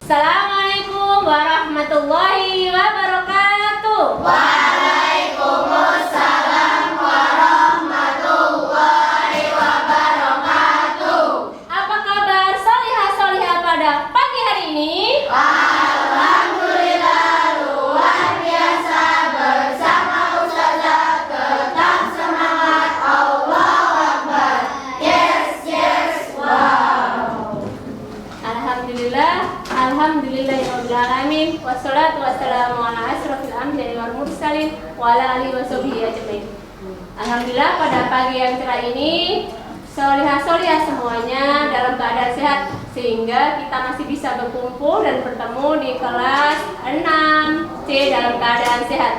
Assalamualaikum warahmatullahi wabarakatuh. Waalaikumsalam warahmatullahi wabarakatuh. Apa kabar solihah-solihah pada pagi hari ini? Alhamdulillah luar biasa, bersama Ustazah tetap semangat. Allahu Akbar. Yes, yes, wow. Alhamdulillahirabbil alamin. Wassalatu wassalamu ala asrofil anbiya'i wal mursalin wa ala alihi washabihi ajmain. Alhamdulillah pada pagi yang cerah ini solihah-solihah semuanya dalam keadaan sehat sehingga kita masih bisa berkumpul dan bertemu di kelas 6C dalam keadaan sehat.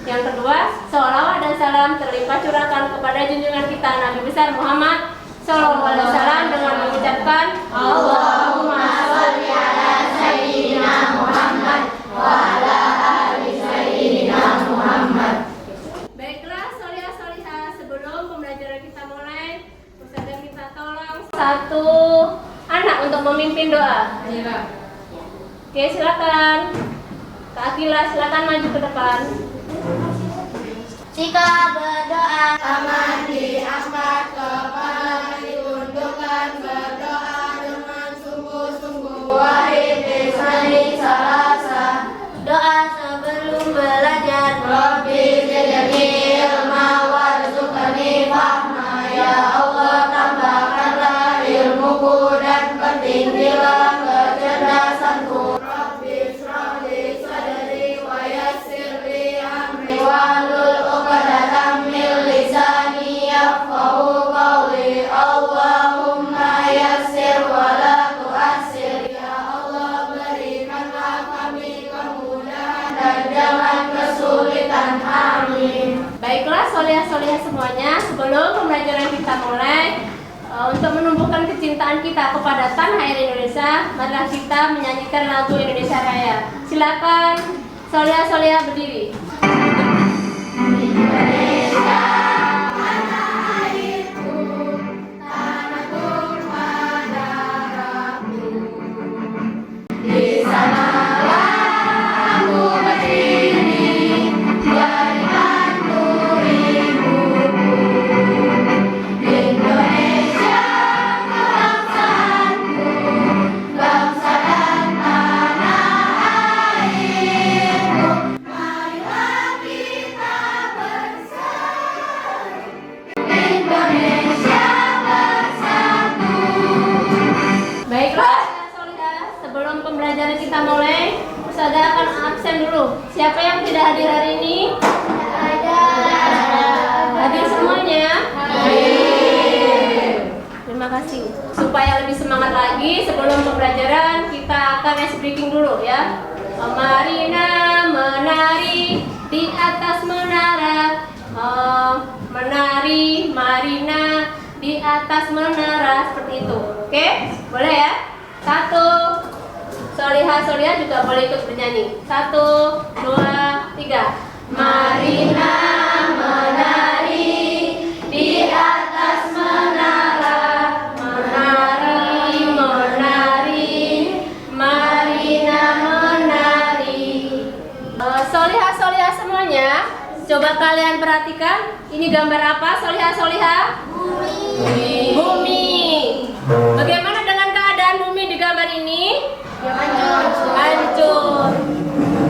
Yang kedua, sholawat dan salam terlimpah curahkan kepada junjungan kita Nabi besar Muhammad sallallahu alaihi wasallam dengan mengucapkan Allahumma sholli ala sayyidina Muhammad wa ala ali sayyidina Muhammad. Baiklah solihah-solihah, sebelum pembelajaran kita mulai, Ustazah minta tolong satu anak untuk memimpin doa. Oke, silakan. Kak Akila, silakan maju ke depan. Jika berdoa aman diangkat, kepala ditundukkan, berdoa dengan sungguh-sungguh. Wahid bismani salasa, doa sebelum belajar. Rabbi zidni ilma warzuqni fahma, ya Allah tambahkanlah ilmuku dan pertinggilah kecerdasanku. Rabbi shrahli sadri wa yassirli amri wahlul uqdatam min lisani yafqahu qawli. Allahumma yassir wa la tu'assir, ya Allah berikanlah kami kemudahan dan jangan kesulitan. Amin. Baiklah solihah-solihah semuanya, sebelum pembelajaran kita mulai, untuk menumbuhkan kecintaan kita kepada tanah air Indonesia, marilah kita menyanyikan lagu Indonesia Raya. Silakan solihah-solihah berdiri. Indonesia tanah airku, tanah tumpah darahku. Di sanalah aku berdiri, berikan ibuku. Indonesia kebangsaanku, bangsa dan tanah airku. Marilah kita bersatu, Indonesia bersatu. Baiklah solihah, sebelum pembelajaran kita mulai, Ustazah akan absen dulu. Siapa yang tidak hadir hari ini? Hadir semuanya? Terima kasih. Supaya lebih semangat lagi sebelum pembelajaran, kita akan ice breaking dulu ya. Marina menari di atas menara. Menari Marina di atas menara, seperti itu. Oke? Boleh ya? 1. Solihah-solihah juga boleh ikut bernyanyi. 1, 2, 3. Marina menari di atas menara, Menari, menari, Marina menari. Solihah-solihah semuanya, coba kalian perhatikan. Ini gambar apa solihah-solihah? bumi. Bumi. Bagaimana dengan keadaan bumi di gambar ini? Hancur.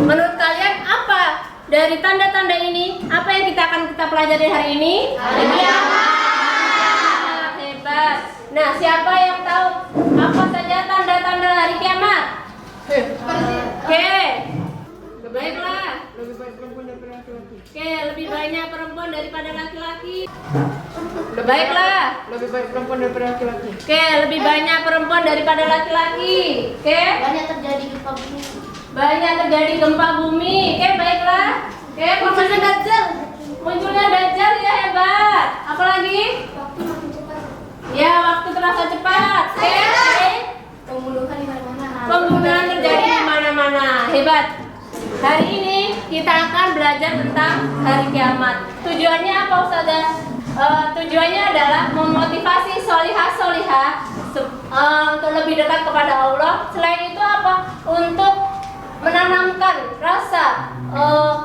Menurut kalian apa dari tanda-tanda ini? Apa yang kita akan pelajari hari ini? Hebat. Nah, siapa yang tahu apa saja tanda-tanda hari kiamat? Oke. Baiklah. Oke, lebih banyak perempuan daripada laki-laki. Baiklah. Lebih baik perempuan daripada laki-laki. Oke, lebih banyak perempuan daripada laki-laki. Oke. Banyak terjadi gempa bumi. Banyak terjadi gempa bumi. Oke, baiklah. Oke, munculnya Dajjal. Munculnya Dajjal ya, hebat. Apalagi? Waktu makin cepat. Ya, waktu terasa cepat. Oke. Pembunuhan di mana-mana. Pembunuhan terjadi di mana-mana. Hebat. Hari ini kita akan belajar tentang hari kiamat. Tujuannya apa, Ustazah? Tujuannya adalah memotivasi solihah-solihah untuk lebih dekat kepada Allah. Selain itu apa? Untuk menanamkan rasa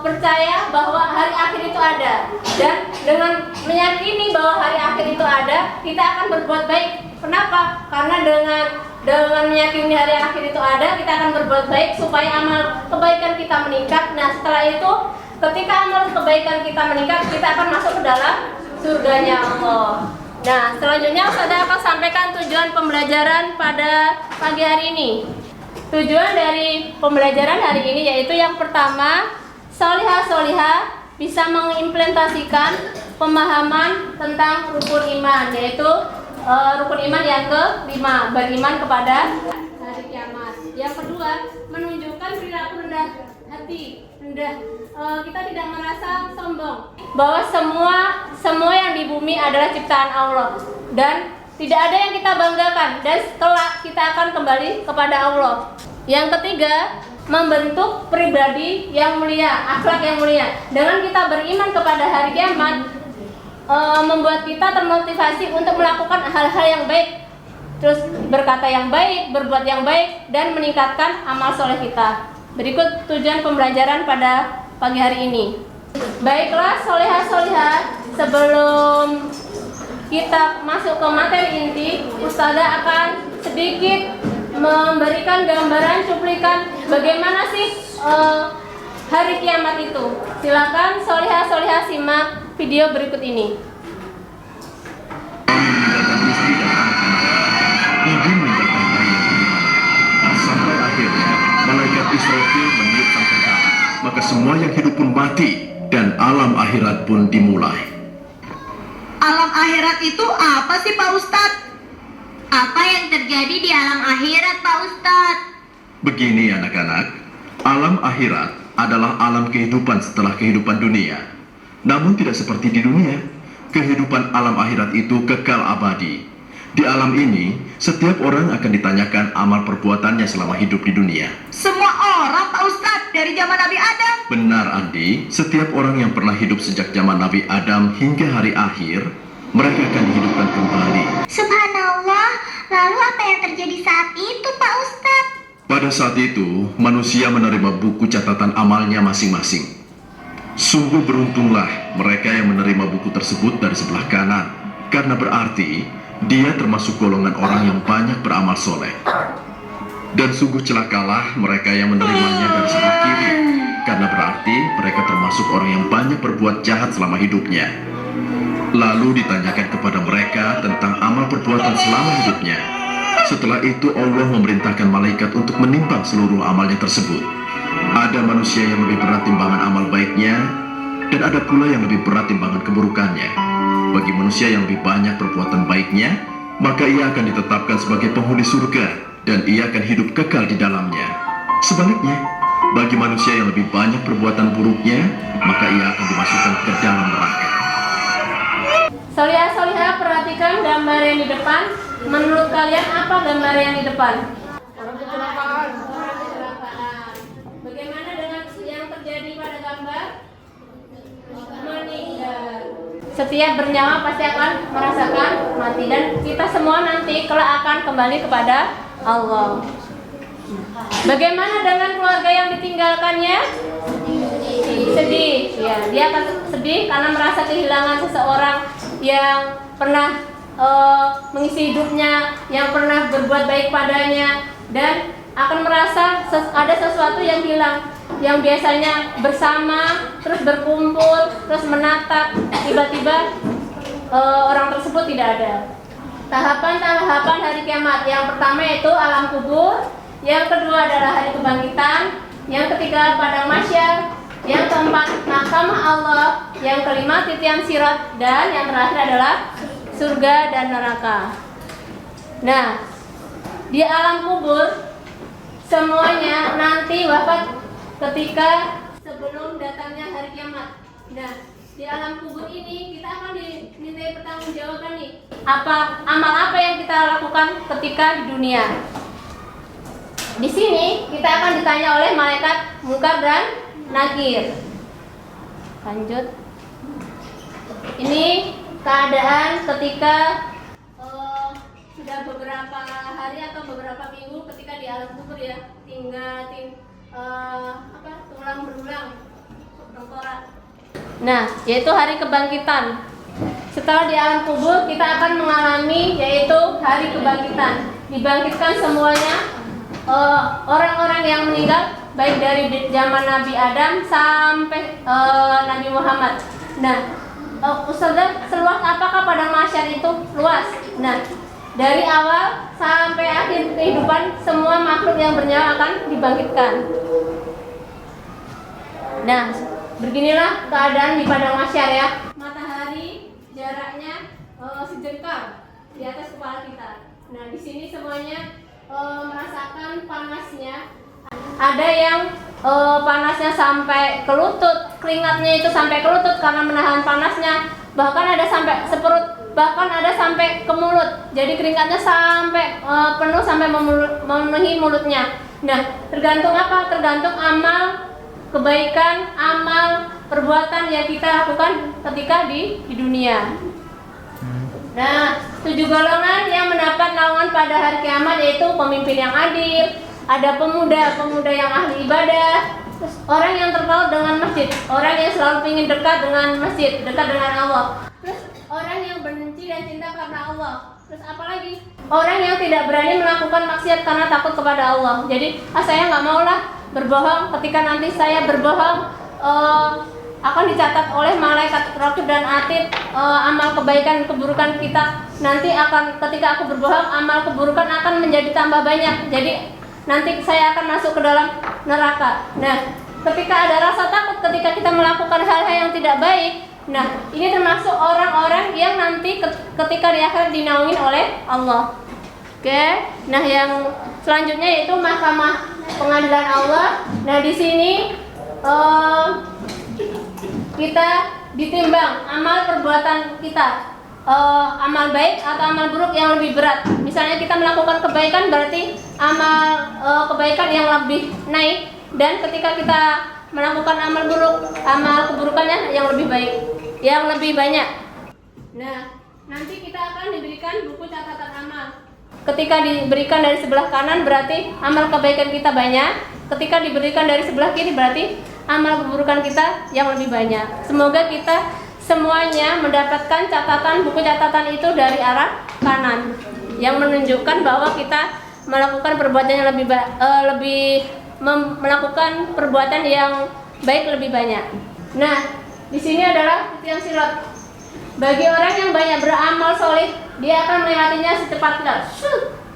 percaya bahwa hari akhir itu ada, dan dengan meyakini bahwa hari akhir itu ada, kita akan berbuat baik. Kenapa? Karena dengan meyakini hari akhir itu ada, kita akan berbuat baik supaya amal kebaikan kita meningkat. Nah, setelah itu ketika amal kebaikan kita meningkat, kita akan masuk ke dalam surganya Allah. Nah, selanjutnya saya akan sampaikan tujuan pembelajaran pada pagi hari ini. Tujuan dari pembelajaran hari ini yaitu yang pertama, solihah-solihah bisa mengimplementasikan pemahaman tentang rukun iman, yaitu rukun iman yang kelima, beriman kepada hari kiamat. Yang kedua, menunjukkan perilaku rendah hati, kita tidak merasa sombong, bahwa semua yang di bumi adalah ciptaan Allah dan tidak ada yang kita banggakan, dan kelak kita akan kembali kepada Allah. Yang ketiga, membentuk pribadi yang mulia, akhlak yang mulia. Dengan kita beriman kepada hari kiamat, membuat kita termotivasi untuk melakukan hal-hal yang baik, terus berkata yang baik, berbuat yang baik, dan meningkatkan amal soleh kita. Berikut tujuan pembelajaran pada pagi hari ini. Baiklah solehah-solehah, sebelum kita masuk ke materi inti, Ustazah akan sedikit memberikan gambaran cuplikan bagaimana sih hari kiamat itu. Silakan solehah-solehah simak video berikut ini. Ibu meninggalkan bayi yang beriman. Sampai akhirnya malaikat Israfil meniup sangkakala, maka semua yang hidup pun mati dan alam akhirat pun dimulai. Alam akhirat itu apa sih Pak Ustadz? Apa yang terjadi di alam akhirat, Pak Ustadz? Begini anak-anak, alam akhirat adalah alam kehidupan setelah kehidupan dunia. Namun tidak seperti di dunia, kehidupan alam akhirat itu kekal abadi. Di alam ini, setiap orang akan ditanyakan amal perbuatannya selama hidup di dunia. Semua orang Pak Ustadz dari zaman Nabi Adam. Benar Andi, setiap orang yang pernah hidup sejak zaman Nabi Adam hingga hari akhir, mereka akan dihidupkan kembali. Subhanallah, lalu apa yang terjadi saat itu, Pak Ustadz? Pada saat itu, manusia menerima buku catatan amalnya masing-masing. Sungguh beruntunglah mereka yang menerima buku tersebut dari sebelah kanan, karena berarti dia termasuk golongan orang yang banyak beramal soleh. Dan sungguh celakalah mereka yang menerimanya dari sebelah kiri, karena berarti mereka termasuk orang yang banyak berbuat jahat selama hidupnya. Lalu ditanyakan kepada mereka tentang amal perbuatan selama hidupnya. Setelah itu Allah memerintahkan malaikat untuk menimbang seluruh amalnya tersebut. Ada manusia yang lebih berat timbangan amal baiknya, dan ada pula yang lebih berat timbangan keburukannya. Bagi manusia yang lebih banyak perbuatan baiknya, maka ia akan ditetapkan sebagai penghuni surga, dan ia akan hidup kekal di dalamnya. Sebaliknya, bagi manusia yang lebih banyak perbuatan buruknya, maka ia akan dimasukkan ke dalam neraka. Solihah-solihah, perhatikan gambar yang di depan. Menurut kalian apa gambar yang di depan? Orang kecelakaan. Bagaimana dengan yang terjadi pada gambar? Meninggal. Setiap bernyawa pasti akan merasakan mati, dan kita semua nanti kelak akan kembali kepada Allah. Bagaimana dengan keluarga yang ditinggalkannya? Sedih. Ya, dia akan sedih karena merasa kehilangan seseorang yang pernah mengisi hidupnya, yang pernah berbuat baik padanya, dan akan merasa ada sesuatu yang hilang, yang biasanya bersama, terus berkumpul, terus menatap, tiba-tiba orang tersebut tidak ada. Tahapan-tahapan hari kiamat, yang pertama yaitu alam kubur, yang kedua adalah hari kebangkitan, yang ketiga padang mahsyar, yang keempat mahkamah Allah, yang kelima titian sirat, dan yang terakhir adalah surga dan neraka. Nah, di alam kubur semuanya nanti wafat ketika sebelum datangnya hari kiamat. Nah, di alam kubur ini kita akan dimintai pertanggungjawaban nih. Amal apa yang kita lakukan ketika di dunia? Di sini kita akan ditanya oleh malaikat Munkar dan Nakir. Lanjut. Ini keadaan ketika sudah beberapa hari atau beberapa minggu ketika di alam kubur ya, tulang berulang, tengkorak. Nah, yaitu hari kebangkitan. Setelah di alam kubur kita akan mengalami yaitu hari kebangkitan. Dibangkitkan semuanya orang-orang yang meninggal baik dari zaman Nabi Adam sampai Nabi Muhammad. Nah, Ustazah, seluas apakah padang mahsyar itu? Luas. Nah, dari awal sampai akhir kehidupan semua makhluk yang bernyawa akan dibangkitkan. Nah, beginilah keadaan di padang mahsyar ya. Matahari jaraknya sejengkal di atas kepala kita. Nah, di sini semuanya merasakan panasnya. Ada yang panasnya sampai ke lutut, keringatnya itu sampai ke lutut karena menahan panasnya. Bahkan ada sampai seperut, bahkan ada sampai ke mulut. Jadi keringatnya sampai penuh sampai memenuhi mulutnya. Nah, tergantung apa? Tergantung amal kebaikan, amal perbuatan yang kita lakukan ketika di dunia. Nah, 7 golongan yang mendapat naungan pada hari kiamat yaitu pemimpin yang adil, ada pemuda yang ahli ibadah, terus orang yang terpaut dengan masjid, orang yang selalu ingin dekat dengan masjid, dekat dengan Allah, terus orang yang benci dan cinta karena Allah, terus apalagi orang yang tidak berani melakukan maksiat karena takut kepada Allah. Jadi saya nggak maulah berbohong, ketika nanti saya berbohong akan dicatat oleh malaikat raqib dan atid amal kebaikan keburukan kita. Nanti akan ketika aku berbohong amal keburukan akan menjadi tambah banyak. Jadi nanti saya akan masuk ke dalam neraka. Nah, ketika ada rasa takut ketika kita melakukan hal-hal yang tidak baik, nah ini termasuk orang-orang yang nanti ketika di akhirat dinaungin oleh Allah. Oke, nah yang selanjutnya yaitu mahkamah pengadilan Allah. Nah di sini kita ditimbang amal perbuatan kita, amal baik atau amal buruk yang lebih berat. Misalnya kita melakukan kebaikan berarti amal kebaikan yang lebih naik, dan ketika kita melakukan amal buruk, amal keburukannya yang lebih baik, yang lebih banyak. Nah, nanti kita akan diberikan buku catatan amal. Ketika diberikan dari sebelah kanan berarti amal kebaikan kita banyak, ketika diberikan dari sebelah kiri berarti amal keburukan kita yang lebih banyak. Semoga kita semuanya mendapatkan buku catatan itu dari arah kanan, yang menunjukkan bahwa kita melakukan perbuatan yang melakukan perbuatan yang baik lebih banyak. Nah, di sini adalah titian sirat. Bagi orang yang banyak beramal soleh, dia akan melewatinya secepat kilat.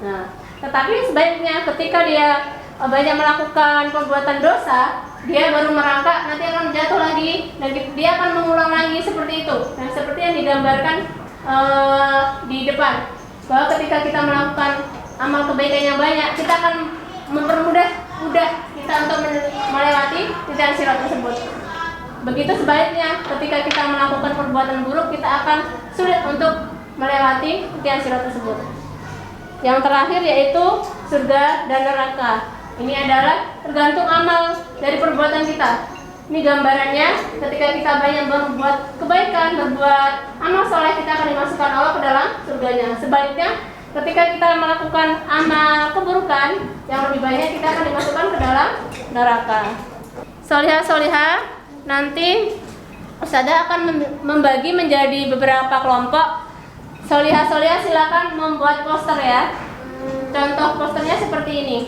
Nah, tetapi sebaliknya ketika dia banyak melakukan perbuatan dosa, dia baru merangkak, nanti akan jatuh lagi dan dia akan mengulang lagi seperti itu. Nah, seperti yang digambarkan di depan, bahwa ketika kita melakukan amal kebaikan yang banyak, kita akan mempermudah kita untuk melewati titian sirat tersebut. Begitu sebaliknya, ketika kita melakukan perbuatan buruk, kita akan sulit untuk melewati titian sirat tersebut. Yang terakhir yaitu surga dan neraka. Ini adalah tergantung amal dari perbuatan kita. Ini gambarannya, ketika kita banyak berbuat kebaikan, berbuat amal soleh, kita akan dimasukkan Allah ke dalam surganya. Sebaliknya, ketika kita melakukan amal keburukan yang lebih banyak, kita akan dimasukkan ke dalam neraka. Solihah, nanti Ustazah akan membagi menjadi beberapa kelompok. Solihah silakan membuat poster ya. Contoh posternya seperti ini.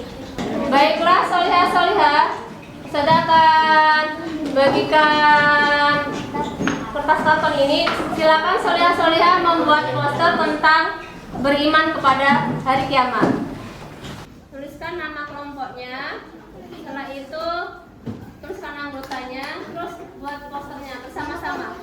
Baiklah solihah, Ustazah akan bagikan kertas karton ini. Silakan solihah membuat poster tentang beriman kepada hari kiamat. Tuliskan nama kelompoknya. Setelah itu tuliskan anggotanya, terus buat posternya bersama-sama.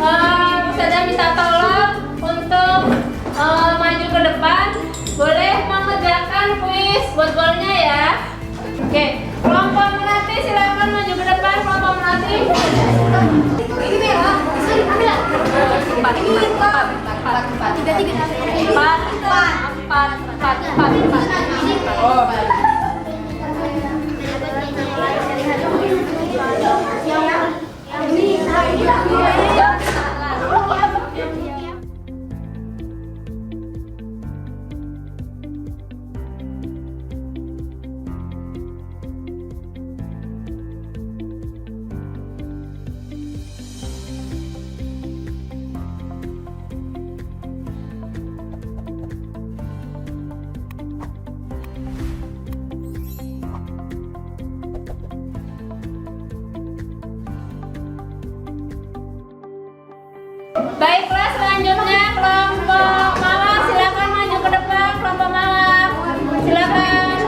Ustazah minta tolong untuk maju ke depan. Boleh mengerjakan kuis buat golnya ya. Oke, kelompok melati silakan maju ke depan. Kelompok melati. Baiklah, selanjutnya kelompok mawar silakan maju ke depan. Kelompok mawar silakan.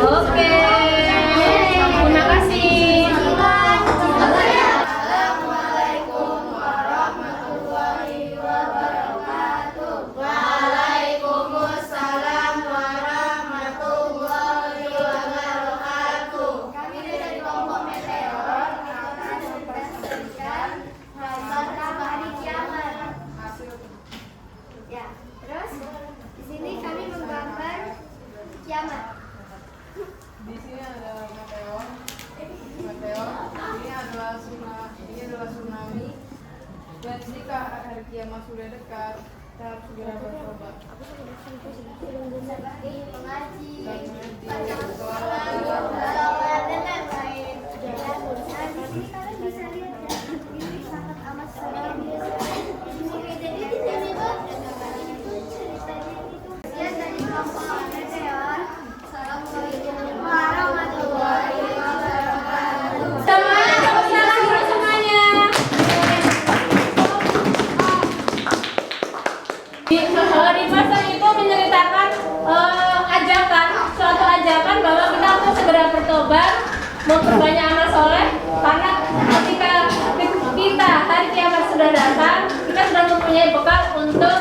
Oke, terima kasih. Waalaikumsalam warahmatullahi wabarakatuh. Kami dari kelompok Meteor akan mempresentasikan gambar hari kiamat. Ya, terus di sini kami menggambar kiamat. Di sini ada meteor. Ini adalah tsunami. Dan jika hari kiamat sudah dekat, kita harus segera bertobat. Mengaji, baca sholat dan lain-lain. Nah, di sini kalian bisa lihat ya, ini sangat amat sangat biasa. Oke, jadi di sini tuh itu ceritanya itu dia dari kelompok Meteor. Assalamualaikum warahmatullahi wabarakatuh. Semuanya tepuk tangan dulu semuanya. Di pasal itu menceritakan suatu ajakan bahwa kita harus segera bertobat, memperbanyak amal soleh, karena ketika kita hari kiamat sudah datang, kita sudah mempunyai bekal untuk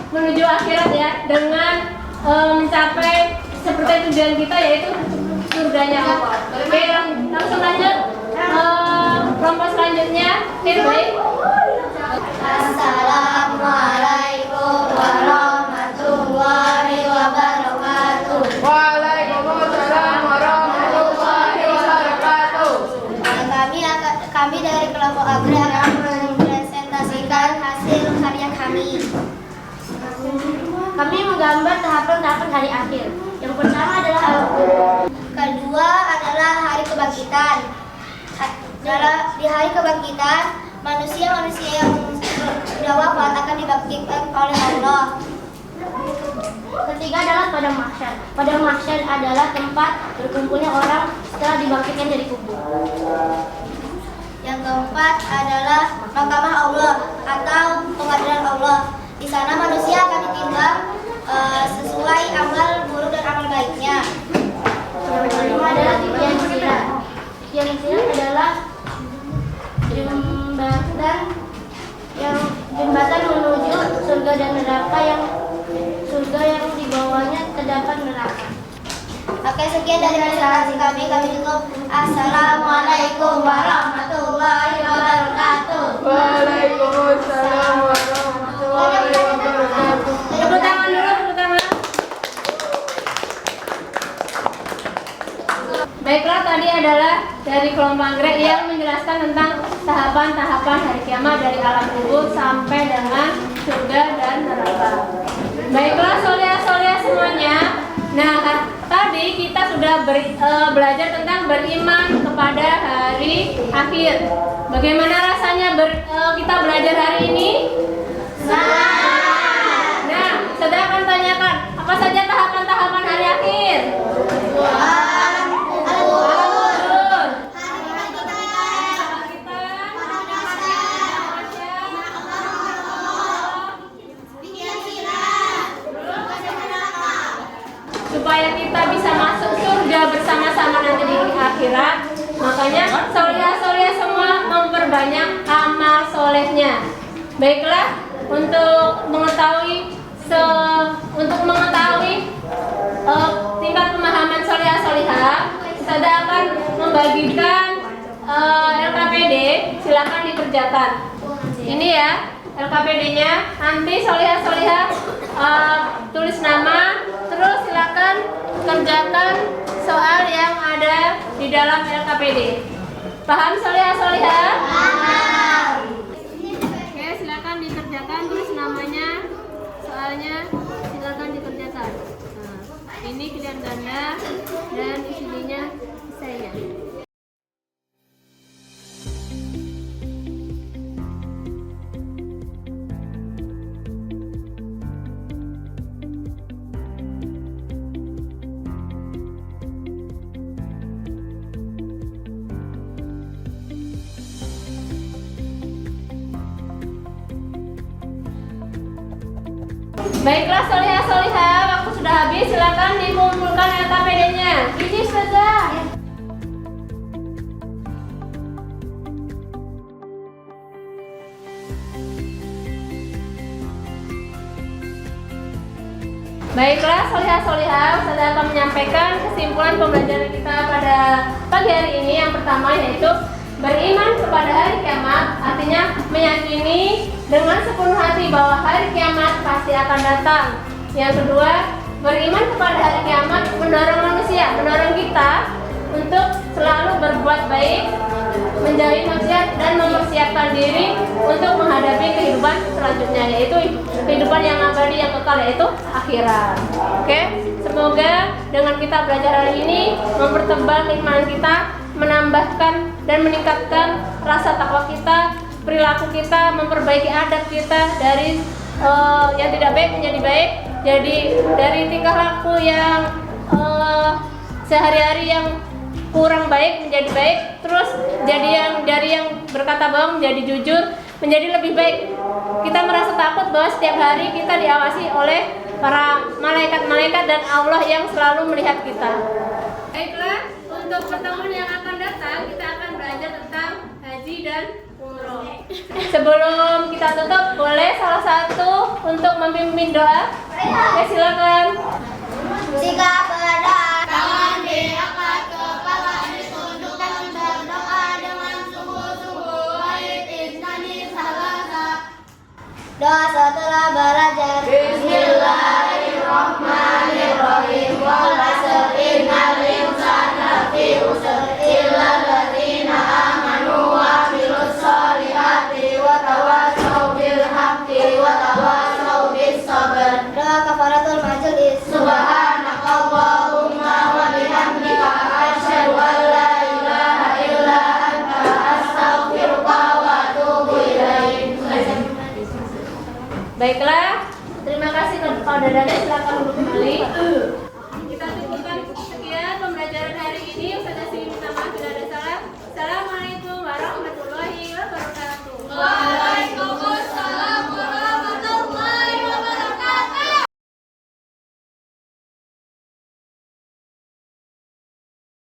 menuju akhirat ya, dengan mencapai seperti tujuan kita yaitu surganya Allah. Oke, langsung lanjut. Kelompok selanjutnya, baik. Assalamualaikum warahmatullahi wabarakatuh. Waalaikumsalam warahmatullahi wabarakatuh. Kami dari kelompok Agri akan mempresentasikan hasil karya kami. Kami menggambar tahapan-tahapan hari akhir. Yang pertama adalah kedua adalah hari kebangkitan. Di hari kebangkitan, manusia-manusia yang sudah wafat akan dibangkitkan oleh Allah. Ketiga adalah padang mahsyar. Padang mahsyar adalah tempat berkumpulnya orang setelah dibangkitkan dari kubur. Yang keempat adalah mahkamah Allah atau pengadilan Allah. Di sana manusia akan ditimbang sesuai amal buruk dan amal baiknya. Yang kelima adalah titian sirat. Titian sirat adalah jembatan menuju surga dan neraka, yang di bawahnya terdapat neraka. Oke, sekian dari presentasi kami. Kami tutup. Assalamualaikum warahmatullahi wabarakatuh. Waalaikumsalam warahmatullahi wabarakatuh. Tepuk tangan dulu, tepuk tangan. Baiklah, tadi adalah dari kelompok anggrek yang menjelaskan tentang tahapan-tahapan hari kiamat dari alam kubur sampai dengan surga dan neraka. Baiklah, solia-solia semuanya. Nah, tadi kita sudah belajar tentang beriman kepada hari akhir. Bagaimana rasanya kita belajar hari ini? Nah, saya akan tanyakan, apa saja tahapan-tahapan hari akhir? Supaya kita bisa masuk surga bersama-sama nanti di akhirat, makanya soleh-soleh semua memperbanyak amal solehnya. Baiklah, untuk mengetahui tingkat pemahaman soleh-solehah, saya akan membagikan LKPD. Silakan dikerjakan. Ini ya LKPD-nya. Nanti soleh-solehah tulis nama, terus silakan kerjakan soal yang ada di dalam LKPD. Paham soleh-solehah? Oke, silakan dikerjakan, tulis namanya, soalnya silakan dikerjakan. Nah, ini pilihan ganda dan isinya saya. Baiklah solihah, waktu sudah habis, silakan dikumpulkan LKPD-nya. Ini saja. Baiklah solihah, saya akan menyampaikan kesimpulan pembelajaran kita pada pagi hari ini. Yang pertama yaitu beriman kepada hari kiamat, artinya meyakini dengan sepenuh hati bahwa hari kiamat pasti akan datang. Yang kedua, beriman kepada hari kiamat mendorong kita untuk selalu berbuat baik, menjauhi maksiat dan mempersiapkan diri untuk menghadapi kehidupan selanjutnya, yaitu kehidupan yang abadi, yang kekal, yaitu akhirat. Oke, semoga dengan kita belajar hari ini mempertebal keimanan kita, menambahkan dan meningkatkan rasa takwa kita, perilaku kita, memperbaiki adab kita dari yang tidak baik menjadi baik, jadi dari tingkah laku yang sehari-hari yang kurang baik menjadi baik, terus dari yang berkata bohong menjadi jujur, menjadi lebih baik. Kita merasa takut bahwa setiap hari kita diawasi oleh para malaikat-malaikat dan Allah yang selalu melihat kita. Baiklah, untuk pertemuan yang akan datang kita akan belajar tentang haji dan umroh. Sebelum kita tutup, boleh salah satu untuk memimpin doa? Ya, silakan. Sikap berdoa, tangan diangkat, kepala ditundukkan, berdoa dengan sungguh-sungguh, wahid insani salasa. Doa setelah belajar